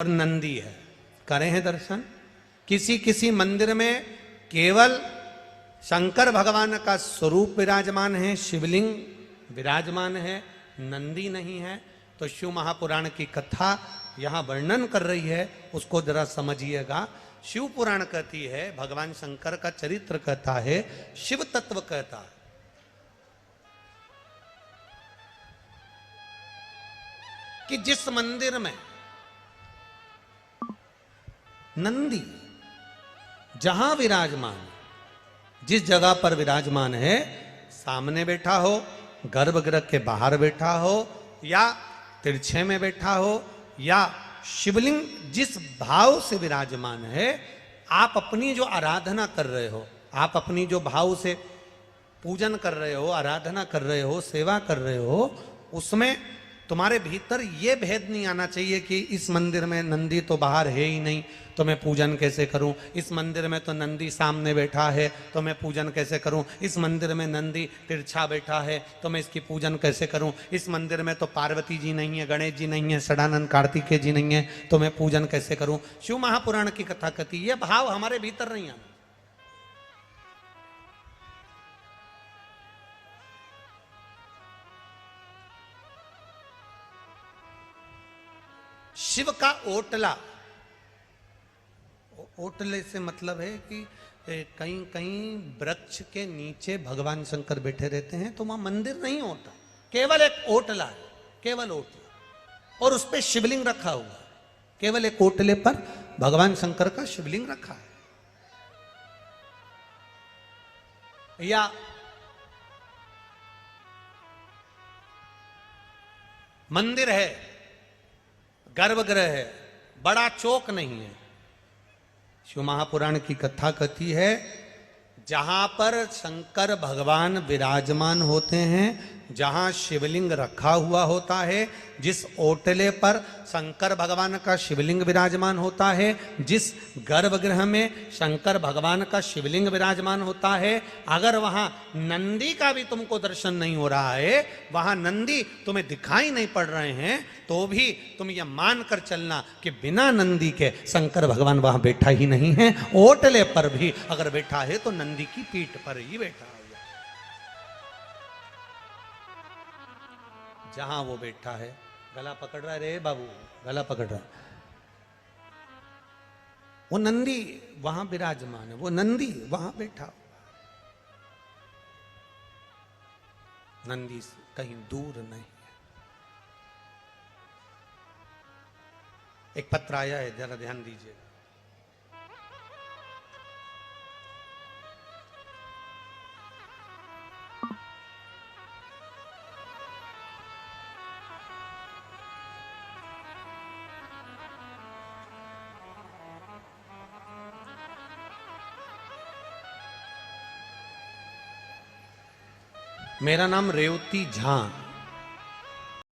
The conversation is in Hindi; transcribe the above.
और नंदी है। करें हैं दर्शन। किसी किसी मंदिर में केवल शंकर भगवान का स्वरूप विराजमान है, शिवलिंग विराजमान है, नंदी नहीं है। तो शिव महापुराण की कथा यहां वर्णन कर रही है, उसको जरा समझिएगा। शिव पुराण कहती है, भगवान शंकर का चरित्र कहता है, शिव तत्व कहता है कि जिस मंदिर में नंदी जहां विराजमान, जिस जगह पर विराजमान है, सामने बैठा हो, गर्भगृह के बाहर बैठा हो, या तिरछे में बैठा हो, या शिवलिंग जिस भाव से विराजमान है, आप अपनी जो आराधना कर रहे हो, आप अपनी जो भाव से पूजन कर रहे हो, आराधना कर रहे हो, सेवा कर रहे हो, उसमें तुम्हारे भीतर ये भेद नहीं आना चाहिए कि इस मंदिर में नंदी तो बाहर है ही नहीं, तो मैं पूजन कैसे करूं। इस मंदिर में तो नंदी सामने बैठा है, तो मैं पूजन कैसे करूं। इस मंदिर में नंदी तिरछा बैठा है, तो मैं इसकी पूजन कैसे करूं। इस मंदिर में तो पार्वती जी नहीं है, गणेश जी नहीं है, सदानंद कार्तिकेय जी नहीं है, तो मैं पूजन कैसे करूं। शिव महापुराण की कथा कहती, ये भाव हमारे भीतर नहीं आना। शिव का ओटला, ओटले से मतलब है कि कहीं कहीं वृक्ष के नीचे भगवान शंकर बैठे रहते हैं, तो वहां मंदिर नहीं होता, केवल एक ओटला है, केवल ओटला, और उस पर शिवलिंग रखा हुआ, केवल एक ओटले पर भगवान शंकर का शिवलिंग रखा है। या मंदिर है, गर्भगृह है, बड़ा चौक नहीं है। शिव महापुराण की कथा कहती है, जहां पर शंकर भगवान विराजमान होते हैं, जहां शिवलिंग रखा हुआ होता है, जिस ओटले पर शंकर भगवान का शिवलिंग विराजमान होता है, जिस गर्भगृह में शंकर भगवान का शिवलिंग विराजमान होता है, अगर वहां नंदी का भी तुमको दर्शन नहीं हो रहा है, वहां नंदी तुम्हें दिखाई नहीं पड़ रहे हैं, तो भी तुम यह मान कर चलना कि बिना नंदी के शंकर भगवान वहां बैठा ही नहीं है। ओटले पर भी अगर बैठा है तो नंदी की पीठ पर ही बैठा हुआ, जहां वो बैठा है। गला पकड़ रहा है रे बाबू, गला पकड़ रहा है। वो नंदी वहां विराजमान है, वो नंदी वहां बैठा हुआ, नंदी कहीं दूर नहीं है। एक पत्र आया है, जरा ध्यान दीजिए। मेरा नाम रेवती झा,